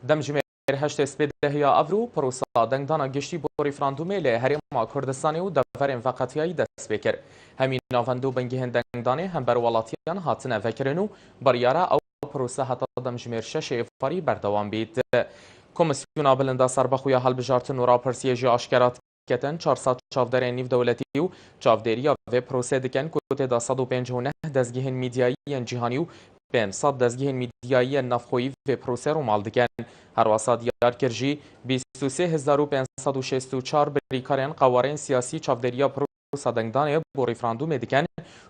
دەمژمێر هەشت سپێدەهەیە ئەڤرو پرۆسا دەنگدانە گشتی بۆ ڕیفراندومێ لە هەرێما کوردستانی و دەڤەرێن ڤەقەتیایی دەست پێ کرد هەمین ناوەندە و بەنگی هێندەنگدانێ هەمبەر وڵاتیان هاتنە ڤەکردن و بڕیارە ئەو پرۆسە هەتا دەمژمێر شەشێ فەری بەردەوام بیت کۆمسیۆنا بلندا سەربەخویە هەڵبژارتن و ڕاپرسیێژی ئاشکرات کەتن 400 چاودەرێن نیو دەوڵەتی و چاودێریە vê پرۆسێ دکەن کە تێدا 159 دەستگیهێن میدیاییەن جیهانی و 500 دەستگیهێن میدیاییە نەفخۆیی vê پرۆسێ ڕووماڵ دکەن هەروەسا دیارکردژی 23564 بریکارێن قاوەڕێن سیاسی چاودێریە پرۆسا دەنگدانێ بۆ ڕیفراندومێ دکەن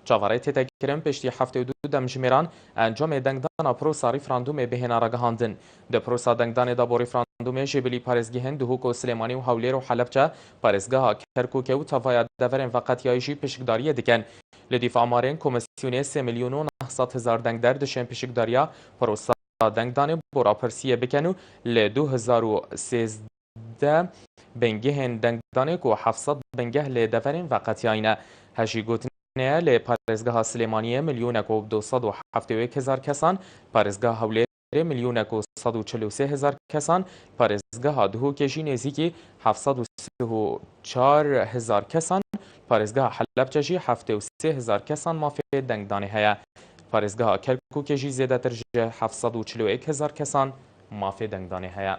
چاوەڕێ تێدەکردن پشتی 72 دەمژمێران ئەنجامێ دەنگدانا پرۆسا ڕیفراندومێ بهێنا ڕەگەهاندن دە پرۆسا دەنگدانێدا بۆ ڕیفراندومێ ژێبلی پارێزگیهێن دوهوک و سلێمانی و هەولێر و حەلەبجە پارێزگاها کەرکووکێ و تەڤایە دەڤەرێن ڤەقەتیاییژی پشکداریە دکەن لە دیفامارێن کۆمسیۆنێ 3 ملیۆن و 900 هزار دەنگدەر دشێن پشکداریە پرۆسا دەنگدانێ بۆ ڕاپرسیە بکەن و لە 2013 بەنگەهێن دەنگدانێک و 700 بەنگەه لێ دەڤەرێن ڤەقەتیاینە هەژی گوتنەیە لێ پارێزگاها سلێمانیە ملیۆنێک و 271 هزار کەسان پارێزگا هەولێر ملیۆنێک و 143 هزار کەسان پارێزگاها دوهۆکێژی نێزیکی 734 هزار کەسان پارێزگاها حەلەبجەژی 73 هزار کەسان مافێ دەنگدانێ هەیە پارێزگاها کەرکووکێژی زێدەتر 741 هزار کەسان مافێ دەنگدانێ هەیە